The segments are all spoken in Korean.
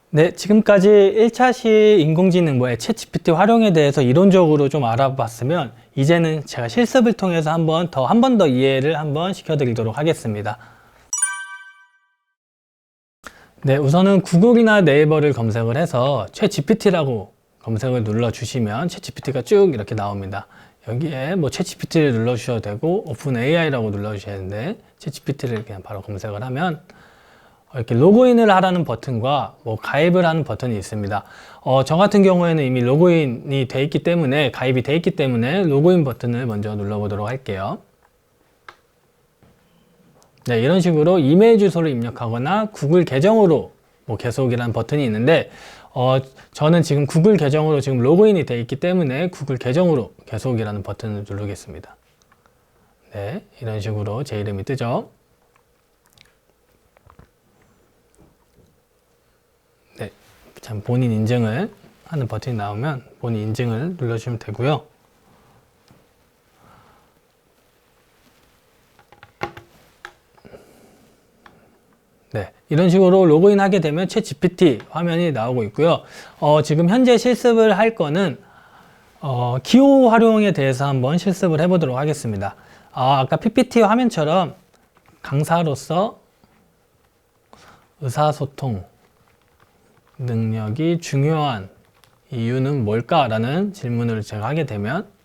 네, 지금까지 1차 시 인공지능 챗GPT 활용에 대해서 이론적으로 좀 알아봤으면 이제는 제가 실습을 통해서 한 번 더 이해를 한번 시켜드리도록 하겠습니다. 네, 우선은 구글이나 네이버를 검색을 해서 챗GPT라고 검색을 눌러주시면 챗GPT가 쭉 이렇게 나옵니다. 여기에 챗GPT를 눌러주셔도 되고 오픈 AI라고 눌러주셔야 되는데 챗GPT를 그냥 바로 검색을 하면 이렇게 로그인을 하라는 버튼과 가입을 하는 버튼이 있습니다. 저 같은 경우에는 이미 로그인이 돼 있기 때문에, 가입이 돼 있기 때문에 로그인 버튼을 먼저 눌러보도록 할게요. 네, 이런 식으로 이메일 주소를 입력하거나 구글 계정으로 계속이라는 버튼이 있는데 저는 지금 구글 계정으로 지금 로그인이 돼 있기 때문에 구글 계정으로 계속이라는 버튼을 누르겠습니다. 네, 이런 식으로 제 이름이 뜨죠. 네, 참 본인 인증을 하는 버튼이 나오면 본인 인증을 눌러주시면 되고요. 네, 이런 식으로 로그인 하게 되면 챗GPT 화면이 나오고 있고요. 지금 현재 실습을 할 거는 기호 활용에 대해서 한번 실습을 해보도록 하겠습니다. 아까 PPT 화면처럼 강사로서 의사소통 능력이 중요한 이유는 뭘까라는 질문을 제가 하게 되면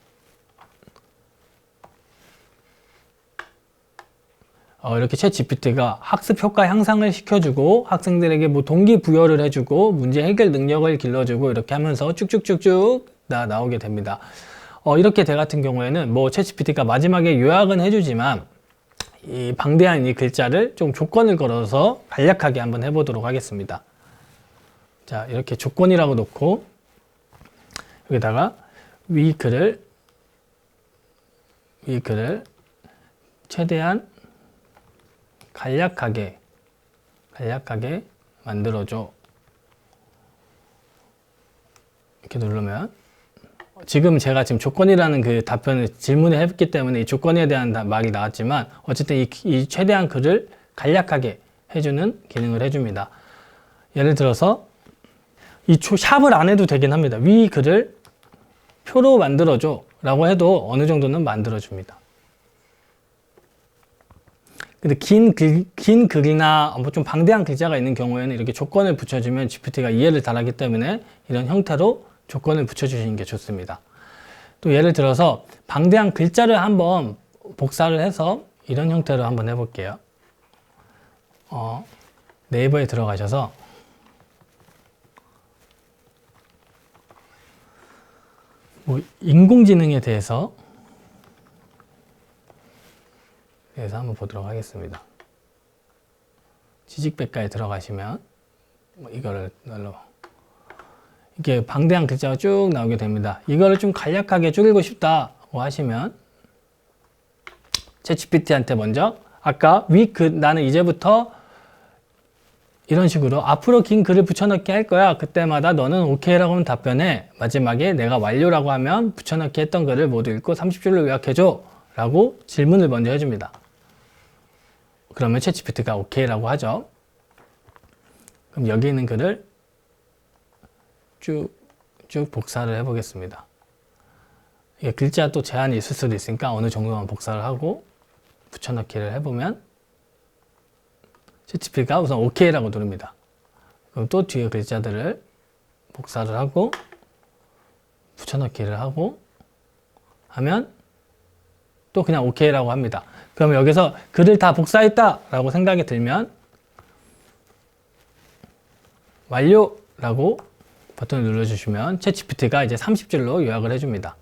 이렇게 챗GPT가 학습 효과 향상을 시켜주고 학생들에게 동기부여를 해주고 문제 해결 능력을 길러주고 이렇게 하면서 쭉쭉쭉쭉 나오게 됩니다. 이렇게 돼 같은 경우에는 챗GPT가 마지막에 요약은 해주지만 이 방대한 이 글자를 좀 조건을 걸어서 간략하게 한번 해보도록 하겠습니다. 자, 이렇게 조건이라고 놓고 여기다가 위 글을 최대한 간략하게 만들어줘. 이렇게 누르면 지금 제가 조건이라는 그 답변을 질문을 했기 때문에 이 조건에 대한 말이 나왔지만 어쨌든 이 최대한 글을 간략하게 해주는 기능을 해줍니다. 예를 들어서 이 샵을 안 해도 되긴 합니다. 위 글을 표로 만들어줘 라고 해도 어느 정도는 만들어줍니다. 근데 긴 글이나 좀 방대한 글자가 있는 경우에는 이렇게 조건을 붙여주면 GPT가 이해를 잘하기 때문에 이런 형태로 조건을 붙여주시는 게 좋습니다. 또 예를 들어서 방대한 글자를 한번 복사를 해서 이런 형태로 한번 해볼게요. 네이버에 들어가셔서 인공지능에 대해서 한번 보도록 하겠습니다. 지식백과에 들어가시면 이거를 이렇게 방대한 글자가 쭉 나오게 됩니다. 이거를 좀 간략하게 줄이고 싶다고 하시면 챗GPT한테 먼저 아까 나는 이제부터 이런 식으로 앞으로 긴 글을 붙여넣기 할 거야. 그때마다 너는 오케이라고 하면 답변에 마지막에 내가 완료라고 하면 붙여넣기 했던 글을 모두 읽고 30줄로 요약해줘 라고 질문을 먼저 해줍니다. 그러면 챗GPT가 오케이라고 하죠. 그럼 여기 있는 글을 쭉 복사를 해보겠습니다. 이게 글자 또 제한이 있을 수도 있으니까 어느 정도만 복사를 하고 붙여넣기를 해보면 챗GPT가 우선 오케이라고 누릅니다. 그럼 또 뒤에 글자들을 복사를 하고 붙여넣기를 하고 하면 또 그냥 오케이라고 합니다. 그러면 여기서 글을 다 복사했다 라고 생각이 들면 완료라고 버튼을 눌러주시면 챗GPT가 이제 30줄로 요약을 해줍니다.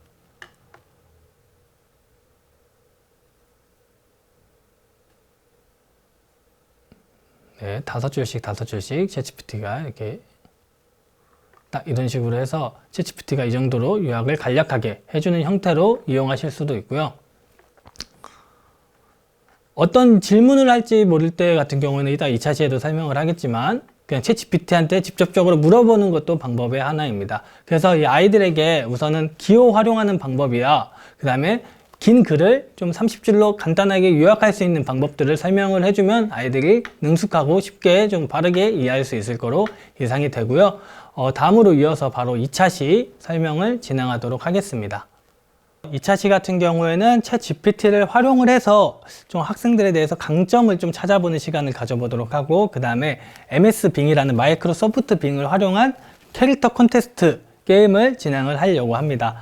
네, 5줄씩 챗GPT가 이렇게 딱 이런 식으로 해서 챗GPT가 이 정도로 요약을 간략하게 해주는 형태로 이용하실 수도 있고요. 어떤 질문을 할지 모를 때 같은 경우는 이따 2차 시에도 설명을 하겠지만 그냥 챗GPT한테 직접적으로 물어보는 것도 방법의 하나입니다. 그래서 이 아이들에게 우선은 기호 활용하는 방법이야. 그 다음에 긴 글을 좀 30줄로 간단하게 요약할 수 있는 방법들을 설명을 해주면 아이들이 능숙하고 쉽게 좀 빠르게 이해할 수 있을 거로 예상이 되고요. 다음으로 이어서 바로 2차 시 설명을 진행하도록 하겠습니다. 2차 시 같은 경우에는 챗 GPT를 활용을 해서 좀 학생들에 대해서 강점을 좀 찾아보는 시간을 가져보도록 하고, 그 다음에 MS 빙이라는 마이크로소프트 빙을 활용한 캐릭터 콘테스트 게임을 진행을 하려고 합니다.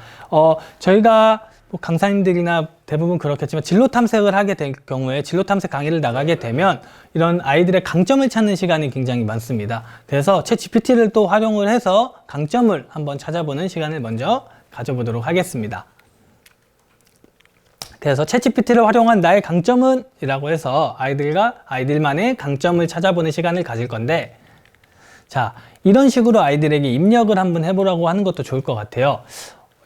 저희가 뭐 강사님들이나 대부분 그렇겠지만 진로 탐색을 하게 될 경우에 진로 탐색 강의를 나가게 되면 이런 아이들의 강점을 찾는 시간이 굉장히 많습니다. 그래서 챗 GPT를 또 활용을 해서 강점을 한번 찾아보는 시간을 먼저 가져보도록 하겠습니다. 그래서 챗 GPT를 활용한 나의 강점은? 이라고 해서 아이들만의 강점을 찾아보는 시간을 가질 건데, 자, 이런 식으로 아이들에게 입력을 한번 해보라고 하는 것도 좋을 것 같아요.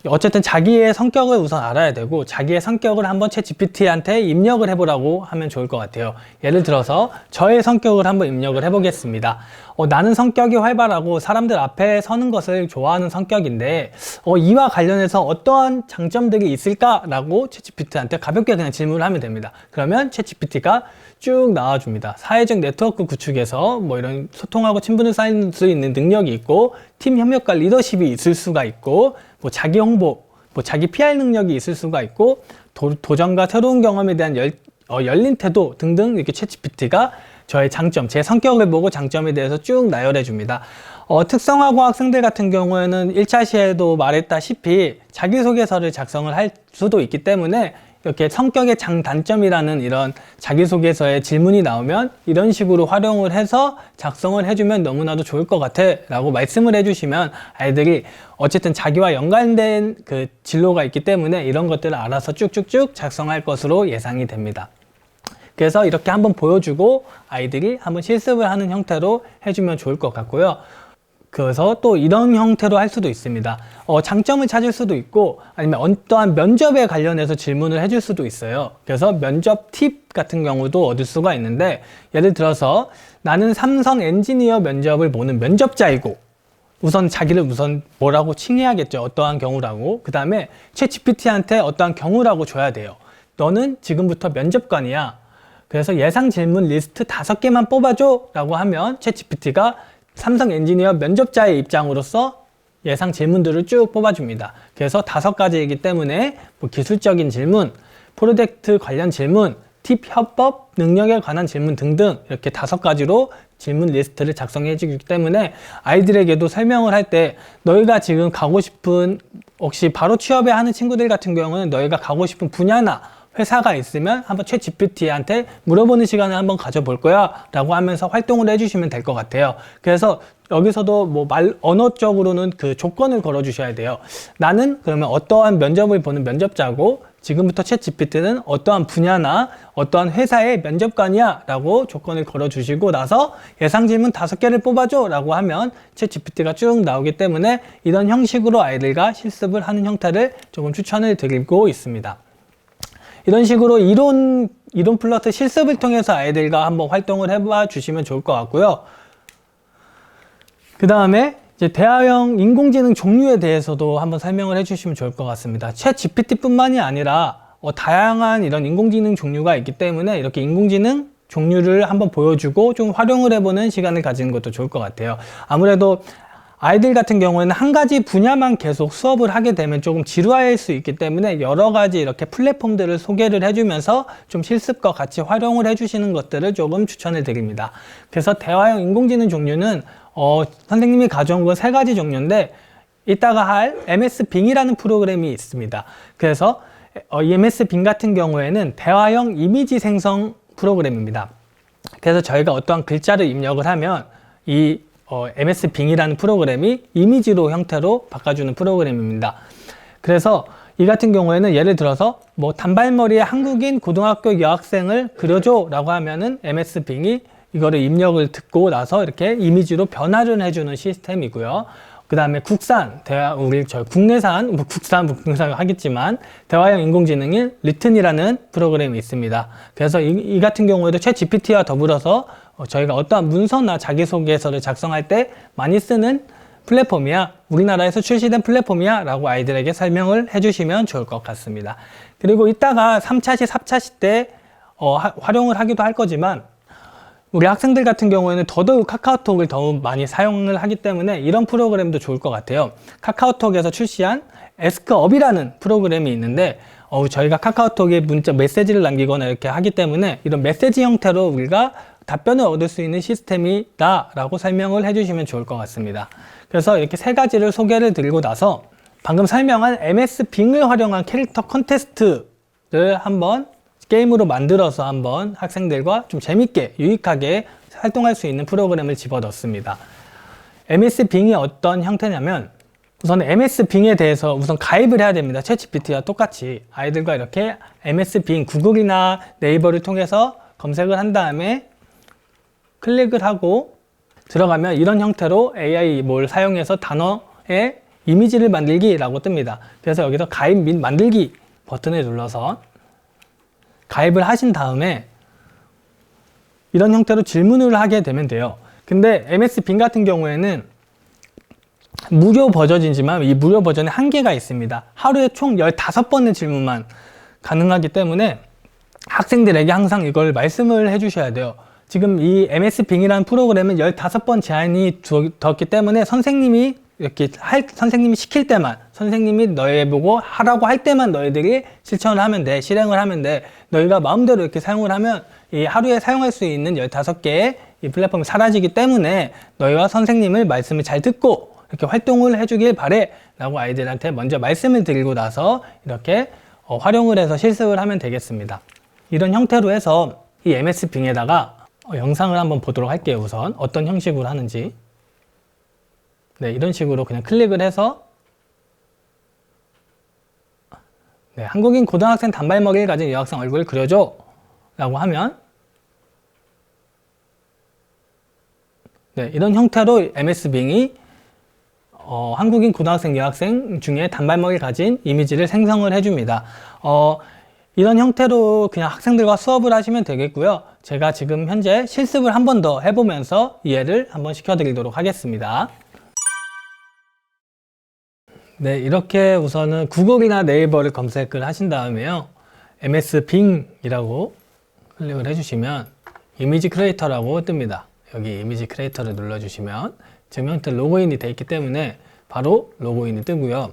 어쨌든 자기의 성격을 우선 알아야 되고, 자기의 성격을 한번 챗 GPT한테 입력을 해보라고 하면 좋을 것 같아요. 예를 들어서 저의 성격을 한번 입력을 해보겠습니다. 나는 성격이 활발하고 사람들 앞에 서는 것을 좋아하는 성격인데 이와 관련해서 어떠한 장점들이 있을까라고 챗 GPT한테 가볍게 그냥 질문을 하면 됩니다. 그러면 챗 GPT가 쭉 나와줍니다. 사회적 네트워크 구축에서 뭐 이런 소통하고 친분을 쌓을 수 있는 능력이 있고, 팀 협력과 리더십이 있을 수가 있고, 뭐 자기 홍보, 뭐 자기 PR 능력이 있을 수가 있고, 도전과 새로운 경험에 대한 열린 태도 등등 이렇게 챗 GPT가 저의 장점, 제 성격을 보고 장점에 대해서 쭉 나열해 줍니다. 특성화고 학생들 같은 경우에는 1차 시에도 말했다시피 자기소개서를 작성을 할 수도 있기 때문에 이렇게 성격의 장단점이라는 이런 자기소개서에 질문이 나오면 이런 식으로 활용을 해서 작성을 해주면 너무나도 좋을 것 같아 라고 말씀을 해주시면 아이들이 어쨌든 자기와 연관된 그 진로가 있기 때문에 이런 것들을 알아서 쭉쭉쭉 작성할 것으로 예상이 됩니다. 그래서 이렇게 한번 보여주고 아이들이 한번 실습을 하는 형태로 해주면 좋을 것 같고요. 그래서 또 이런 형태로 할 수도 있습니다. 장점을 찾을 수도 있고, 아니면 어떠한 면접에 관련해서 질문을 해줄 수도 있어요. 그래서 면접 팁 같은 경우도 얻을 수가 있는데, 예를 들어서 나는 삼성 엔지니어 면접을 보는 면접자이고, 우선 자기를 뭐라고 칭해야겠죠. 어떠한 경우라고. 그 다음에 챗 GPT한테 어떠한 경우라고 줘야 돼요. 너는 지금부터 면접관이야. 그래서 예상 질문 리스트 5개만 뽑아줘 라고 하면 챗 GPT가 삼성 엔지니어 면접자의 입장으로서 예상 질문들을 쭉 뽑아줍니다. 그래서 5가지이기 때문에 뭐 기술적인 질문, 프로젝트 관련 질문, 팁 협업, 능력에 관한 질문 등등 이렇게 5가지로 질문 리스트를 작성해 주기 때문에 아이들에게도 설명을 할 때 너희가 지금 가고 싶은, 혹시 바로 취업에 하는 친구들 같은 경우는 너희가 가고 싶은 분야나 회사가 있으면 한번 챗 GPT한테 물어보는 시간을 한번 가져볼 거야 라고 하면서 활동을 해주시면 될 것 같아요. 그래서 여기서도 뭐 언어적으로는 그 조건을 걸어 주셔야 돼요. 나는 그러면 어떠한 면접을 보는 면접자고, 지금부터 챗 GPT는 어떠한 분야나 어떠한 회사의 면접관이야 라고 조건을 걸어 주시고 나서 예상 질문 5개를 뽑아줘 라고 하면 챗 GPT가 쭉 나오기 때문에 이런 형식으로 아이들과 실습을 하는 형태를 조금 추천을 드리고 있습니다. 이런 식으로 이론 플러스 실습을 통해서 아이들과 한번 활동을 해봐 주시면 좋을 것 같고요. 그 다음에 이제 대화형 인공지능 종류에 대해서도 한번 설명을 해주시면 좋을 것 같습니다. 챗 GPT뿐만이 아니라 다양한 이런 인공지능 종류가 있기 때문에 이렇게 인공지능 종류를 한번 보여주고 좀 활용을 해보는 시간을 가지는 것도 좋을 것 같아요. 아무래도 아이들 같은 경우에는 한 가지 분야만 계속 수업을 하게 되면 조금 지루할 수 있기 때문에 여러 가지 이렇게 플랫폼들을 소개를 해주면서 좀 실습과 같이 활용을 해주시는 것들을 조금 추천을 드립니다. 그래서 대화형 인공지능 종류는 선생님이 가져온 건 3가지 종류인데, 이따가 할 MS 빙이라는 프로그램이 있습니다. 그래서 이 MS 빙 같은 경우에는 대화형 이미지 생성 프로그램입니다. 그래서 저희가 어떠한 글자를 입력을 하면 이 MS 빙이라는 프로그램이 이미지로 형태로 바꿔주는 프로그램입니다. 그래서 이 같은 경우에는 예를 들어서 뭐 단발머리의 한국인 고등학교 여학생을 그려줘 라고 하면은 MS 빙이 이거를 입력을 듣고 나서 이렇게 이미지로 변화를 해주는 시스템이고요. 그 다음에 국내산 하겠지만 대화형 인공지능인 리튼이라는 프로그램이 있습니다. 그래서 이 같은 경우에도 챗 GPT와 더불어서 저희가 어떠한 문서나 자기소개서를 작성할 때 많이 쓰는 플랫폼이야. 우리나라에서 출시된 플랫폼이야. 라고 아이들에게 설명을 해주시면 좋을 것 같습니다. 그리고 이따가 3차 시, 4차 시 때 활용을 하기도 할 거지만 우리 학생들 같은 경우에는 더더욱 카카오톡을 더욱 많이 사용을 하기 때문에 이런 프로그램도 좋을 것 같아요. 카카오톡에서 출시한 에스크업이라는 프로그램이 있는데 저희가 카카오톡에 문자 메시지를 남기거나 이렇게 하기 때문에 이런 메시지 형태로 우리가 답변을 얻을 수 있는 시스템이다 라고 설명을 해주시면 좋을 것 같습니다. 그래서 이렇게 세 가지를 소개를 드리고 나서 방금 설명한 MS 빙을 활용한 캐릭터 콘테스트를 한번 게임으로 만들어서 한번 학생들과 좀 재밌게 유익하게 활동할 수 있는 프로그램을 집어넣습니다. MS 빙이 어떤 형태냐면 우선 MS 빙에 대해서 우선 가입을 해야 됩니다. 챗GPT와 똑같이 아이들과 이렇게 MS 빙 구글이나 네이버를 통해서 검색을 한 다음에 클릭을 하고 들어가면 이런 형태로 AI 뭘 사용해서 단어의 이미지를 만들기라고 뜹니다. 그래서 여기서 가입 및 만들기 버튼을 눌러서 가입을 하신 다음에 이런 형태로 질문을 하게 되면 돼요. 근데 MS 빙 같은 경우에는 무료 버전이지만 이 무료 버전에 한계가 있습니다. 하루에 총 15번의 질문만 가능하기 때문에 학생들에게 항상 이걸 말씀을 해주셔야 돼요. 지금 이 MS 빙이라는 프로그램은 15번 제한이 두었기 때문에 선생님이 선생님이 시킬 때만, 선생님이 너희 보고 하라고 할 때만 너희들이 실천을 하면 돼, 실행을 하면 돼. 너희가 마음대로 이렇게 사용을 하면 이 하루에 사용할 수 있는 15개의 이 플랫폼이 사라지기 때문에 너희와 선생님을 말씀을 잘 듣고 이렇게 활동을 해주길 바래 라고 아이들한테 먼저 말씀을 드리고 나서 이렇게 활용을 해서 실습을 하면 되겠습니다. 이런 형태로 해서 이 MS 빙에다가 영상을 한번 보도록 할게요. 우선 어떤 형식으로 하는지. 네, 이런 식으로 그냥 클릭을 해서 네, 한국인 고등학생 단발머리를 가진 여학생 얼굴을 그려줘 라고 하면 네, 이런 형태로 MS 빙이 한국인 고등학생 여학생 중에 단발머리를 가진 이미지를 생성을 해줍니다. 이런 형태로 그냥 학생들과 수업을 하시면 되겠고요. 제가 지금 현재 실습을 한 번 더 해보면서 이해를 한번 시켜드리도록 하겠습니다. 네, 이렇게 우선은 구글이나 네이버를 검색을 하신 다음에요. MS 빙이라고 클릭을 해주시면 이미지 크리에이터라고 뜹니다. 여기 이미지 크리에이터를 눌러주시면 지금 형태 로그인이 되어 있기 때문에 바로 로그인이 뜨고요.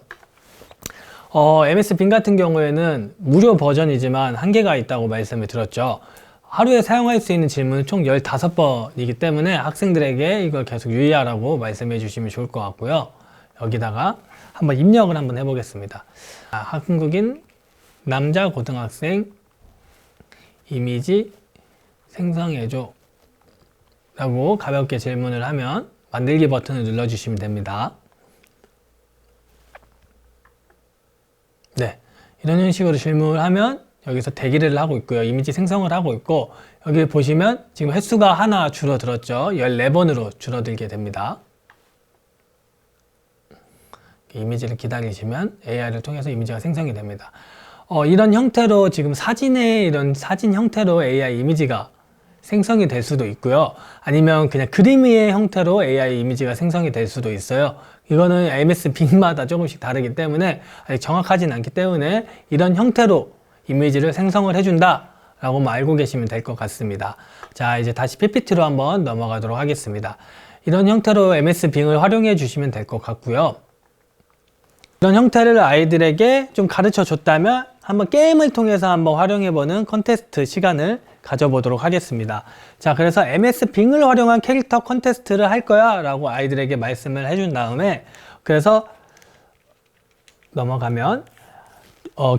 MS 빙 같은 경우에는 무료 버전이지만 한계가 있다고 말씀을 드렸죠. 하루에 사용할 수 있는 질문은 총 15번이기 때문에 학생들에게 이걸 계속 유의하라고 말씀해 주시면 좋을 것 같고요. 여기다가 한번 입력을 한번 해보겠습니다. 한국인 남자 고등학생 이미지 생성해줘 라고 가볍게 질문을 하면 만들기 버튼을 눌러주시면 됩니다. 네, 이런 형식으로 질문을 하면 여기서 대기를 하고 있고요. 이미지 생성을 하고 있고 여기 보시면 지금 횟수가 하나 줄어들었죠. 14번으로 줄어들게 됩니다. 이미지를 기다리시면 AI를 통해서 이미지가 생성이 됩니다. 이런 형태로 지금 이런 사진 형태로 AI 이미지가 생성이 될 수도 있고요. 아니면 그냥 그림의 형태로 AI 이미지가 생성이 될 수도 있어요. 이거는 MS 빙마다 조금씩 다르기 때문에 아직 정확하진 않기 때문에 이런 형태로 이미지를 생성을 해준다 라고 알고 계시면 될 것 같습니다. 자, 이제 다시 PPT로 한번 넘어가도록 하겠습니다. 이런 형태로 MS 빙을 활용해 주시면 될 것 같고요. 이런 형태를 아이들에게 좀 가르쳐 줬다면 한번 게임을 통해서 한번 활용해보는 컨테스트 시간을 가져보도록 하겠습니다. 자, 그래서 MS 빙을 활용한 캐릭터 컨테스트를 할 거야 라고 아이들에게 말씀을 해준 다음에 그래서 넘어가면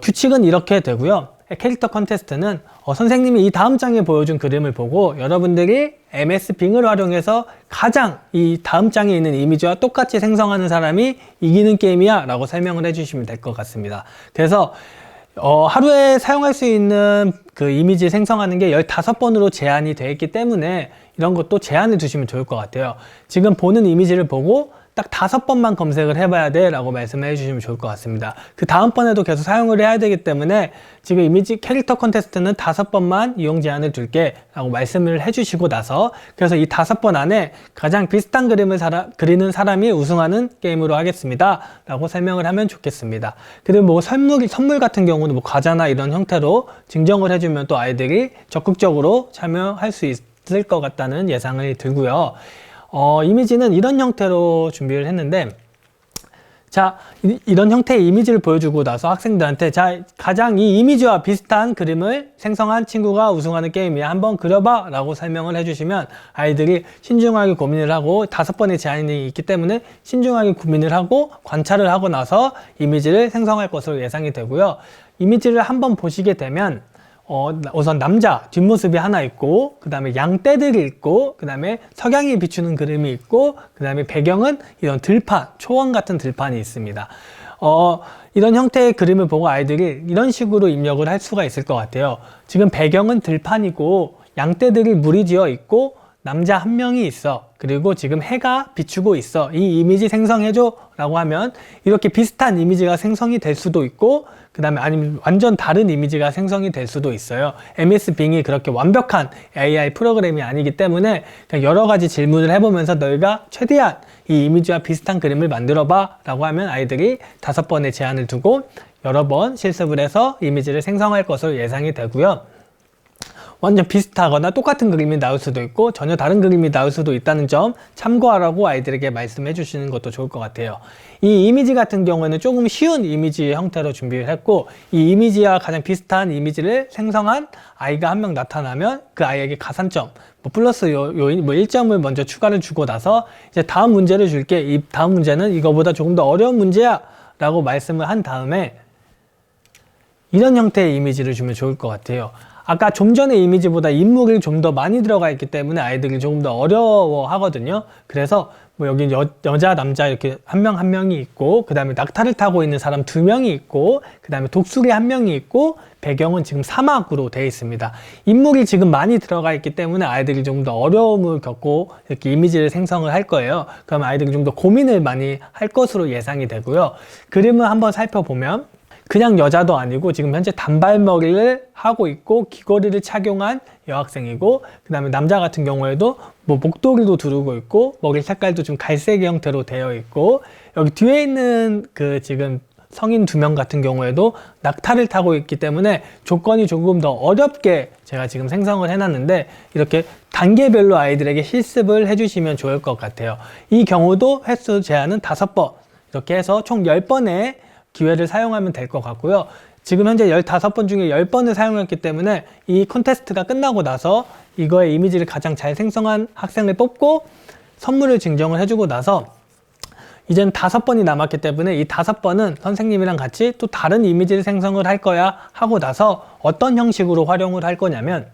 규칙은 이렇게 되고요. 캐릭터 컨테스트는 선생님이 이 다음 장에 보여준 그림을 보고 여러분들이 MS 빙을 활용해서 가장 이 다음 장에 있는 이미지와 똑같이 생성하는 사람이 이기는 게임이야 라고 설명을 해주시면 될 것 같습니다. 그래서 하루에 사용할 수 있는 그 이미지 생성하는 게 15번으로 제한이 되어 있기 때문에 이런 것도 제한을 두시면 좋을 것 같아요. 지금 보는 이미지를 보고 딱 5번만 검색을 해봐야 돼 라고 말씀을 해주시면 좋을 것 같습니다. 그 다음번에도 계속 사용을 해야 되기 때문에 지금 이미지 캐릭터 콘테스트는 5번만 이용 제한을 둘게 라고 말씀을 해주시고 나서, 그래서 이 5번 안에 가장 비슷한 그림을 그리는 사람이 우승하는 게임으로 하겠습니다 라고 설명을 하면 좋겠습니다. 그리고 뭐 선물 같은 경우는 뭐 과자나 이런 형태로 증정을 해주면 또 아이들이 적극적으로 참여할 수 있을 것 같다는 예상이 들고요. 이미지는 이런 형태로 준비를 했는데, 자, 이런 형태의 이미지를 보여주고 나서 학생들한테, 자, 가장 이 이미지와 비슷한 그림을 생성한 친구가 우승하는 게임이야, 한번 그려봐 라고 설명을 해주시면 아이들이 신중하게 고민을 하고, 5번의 제한이 있기 때문에 신중하게 고민을 하고 관찰을 하고 나서 이미지를 생성할 것으로 예상이 되고요. 이미지를 한번 보시게 되면 우선 남자 뒷모습이 하나 있고, 그 다음에 양떼들이 있고, 그 다음에 석양이 비추는 그림이 있고, 그 다음에 배경은 이런 들판, 초원 같은 들판이 있습니다. 이런 형태의 그림을 보고 아이들이 이런 식으로 입력을 할 수가 있을 것 같아요. 지금 배경은 들판이고, 양떼들이 무리지어 있고, 남자 한 명이 있어. 그리고 지금 해가 비추고 있어. 이 이미지 생성해줘 라고 하면 이렇게 비슷한 이미지가 생성이 될 수도 있고, 그 다음에 아니면 완전 다른 이미지가 생성이 될 수도 있어요. MS 빙이 그렇게 완벽한 AI 프로그램이 아니기 때문에 그냥 여러 가지 질문을 해보면서 너희가 최대한 이 이미지와 비슷한 그림을 만들어봐 라고 하면 아이들이 5번의 제한을 두고 여러 번 실습을 해서 이미지를 생성할 것으로 예상이 되고요. 완전 비슷하거나 똑같은 그림이 나올 수도 있고 전혀 다른 그림이 나올 수도 있다는 점 참고하라고 아이들에게 말씀해 주시는 것도 좋을 것 같아요. 이 이미지 같은 경우에는 조금 쉬운 이미지 형태로 준비를 했고, 이 이미지와 가장 비슷한 이미지를 생성한 아이가 한 명 나타나면 그 아이에게 가산점, 뭐 플러스 요인, 뭐 1점을 먼저 추가를 주고 나서 이제 다음 문제를 줄게. 이 다음 문제는 이거보다 조금 더 어려운 문제야 라고 말씀을 한 다음에 이런 형태의 이미지를 주면 좋을 것 같아요. 아까 좀 전의 이미지보다 인물이 좀 더 많이 들어가 있기 때문에 아이들이 조금 더 어려워 하거든요. 그래서 뭐 여기 여자, 남자 이렇게 한 명 한 명이 있고, 그 다음에 낙타를 타고 있는 사람 2명이 있고, 그 다음에 독수리 1명이 있고, 배경은 지금 사막으로 되어 있습니다. 인물이 지금 많이 들어가 있기 때문에 아이들이 좀 더 어려움을 겪고 이렇게 이미지를 생성을 할 거예요. 그럼 아이들이 좀 더 고민을 많이 할 것으로 예상이 되고요. 그림을 한번 살펴보면 그냥 여자도 아니고 지금 현재 단발머리를 하고 있고 귀걸이를 착용한 여학생이고, 그 다음에 남자 같은 경우에도 뭐 목도리도 두르고 있고 머리 색깔도 좀 갈색 형태로 되어 있고, 여기 뒤에 있는 그 지금 성인 2명 같은 경우에도 낙타를 타고 있기 때문에 조건이 조금 더 어렵게 제가 지금 생성을 해놨는데, 이렇게 단계별로 아이들에게 실습을 해주시면 좋을 것 같아요. 이 경우도 횟수 제한은 5번, 이렇게 해서 총 10번의 기회를 사용하면 될 것 같고요. 지금 현재 15번 중에 10번을 사용했기 때문에 이 콘테스트가 끝나고 나서 이거의 이미지를 가장 잘 생성한 학생을 뽑고 선물을 증정을 해주고 나서 이제는 5번이 남았기 때문에 이 5번은 선생님이랑 같이 또 다른 이미지를 생성을 할 거야 하고 나서 어떤 형식으로 활용을 할 거냐면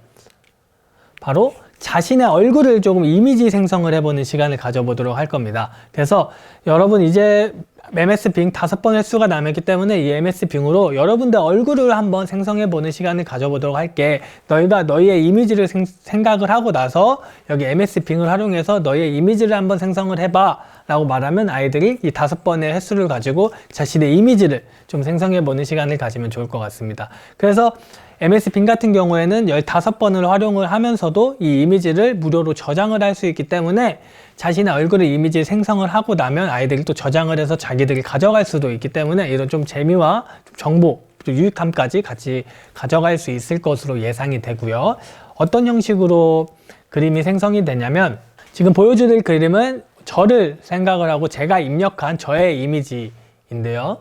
바로 자신의 얼굴을 조금 이미지 생성을 해보는 시간을 가져보도록 할 겁니다. 그래서 여러분 이제 MS 빙 5번 횟수가 남았기 때문에 이 MS 빙으로 여러분들 얼굴을 한번 생성해보는 시간을 가져보도록 할게. 너희가 너희의 이미지를 생각을 하고 나서 여기 MS 빙을 활용해서 너희의 이미지를 한번 생성을 해봐 라고 말하면 아이들이 이 5번의 횟수를 가지고 자신의 이미지를 좀 생성해보는 시간을 가지면 좋을 것 같습니다. 그래서 MS 빙 같은 경우에는 15번을 활용을 하면서도 이 이미지를 무료로 저장을 할 수 있기 때문에 자신의 얼굴의 이미지 생성을 하고 나면 아이들이 또 저장을 해서 자기들이 가져갈 수도 있기 때문에 이런 좀 재미와 정보, 또 유익함까지 같이 가져갈 수 있을 것으로 예상이 되고요. 어떤 형식으로 그림이 생성이 되냐면 지금 보여드릴 그림은 저를 생각을 하고 제가 입력한 저의 이미지인데요.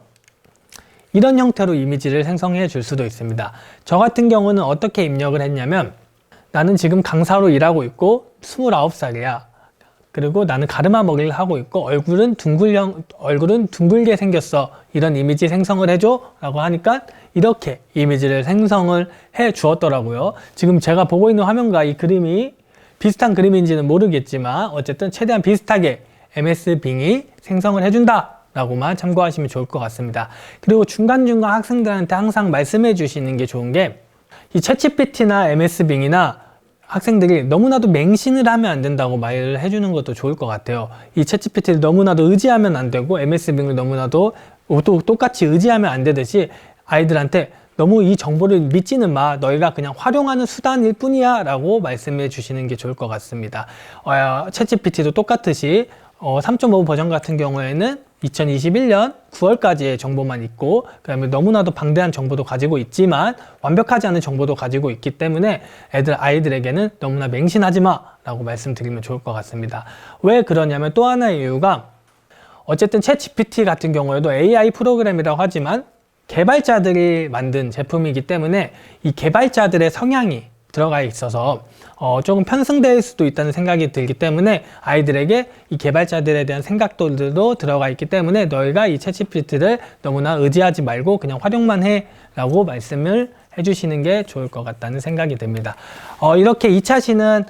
이런 형태로 이미지를 생성해 줄 수도 있습니다. 저 같은 경우는 어떻게 입력을 했냐면 나는 지금 강사로 일하고 있고 29살이야. 그리고 나는 가르마 머리를 하고 있고 얼굴은 둥글게 생겼어. 이런 이미지 생성을 해줘 라고 하니까 이렇게 이미지를 생성을 해 주었더라고요. 지금 제가 보고 있는 화면과 이 그림이 비슷한 그림인지는 모르겠지만 어쨌든 최대한 비슷하게 MS 빙이 생성을 해준다 라고만 참고하시면 좋을 것 같습니다. 그리고 중간중간 학생들한테 항상 말씀해 주시는 게 좋은 게 이 챗GPT나 MS 빙이나 학생들이 너무나도 맹신을 하면 안 된다고 말을 해주는 것도 좋을 것 같아요. 이 챗GPT를 너무나도 의지하면 안 되고 MS 빙을 너무나도 또 똑같이 의지하면 안 되듯이 아이들한테 너무 이 정보를 믿지는 마. 너희가 그냥 활용하는 수단일 뿐이야 라고 말씀해 주시는 게 좋을 것 같습니다. 챗GPT도 똑같듯이 3.5 버전 같은 경우에는 2021년 9월까지의 정보만 있고, 그 다음에 너무나도 방대한 정보도 가지고 있지만 완벽하지 않은 정보도 가지고 있기 때문에 아이들에게는 너무나 맹신하지 마 라고 말씀드리면 좋을 것 같습니다. 왜 그러냐면 또 하나의 이유가, 어쨌든 챗GPT 같은 경우에도 AI 프로그램이라고 하지만 개발자들이 만든 제품이기 때문에 이 개발자들의 성향이 들어가 있어서 조금 편승될 수도 있다는 생각이 들기 때문에 아이들에게 이 개발자들에 대한 생각들도 들어가 있기 때문에 너희가 이 챗GPT를 너무나 의지하지 말고 그냥 활용만 해 라고 말씀을 해주시는 게 좋을 것 같다는 생각이 듭니다. 이렇게 2차 시는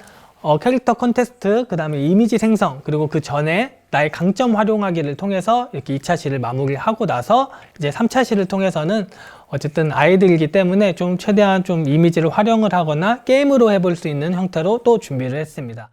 캐릭터 콘테스트, 그 다음에 이미지 생성, 그리고 그 전에 나의 강점 활용하기를 통해서 이렇게 2차 시를 마무리하고 나서 이제 3차 시를 통해서는 어쨌든 아이들이기 때문에 좀 최대한 좀 이미지를 활용을 하거나 게임으로 해볼 수 있는 형태로 또 준비를 했습니다.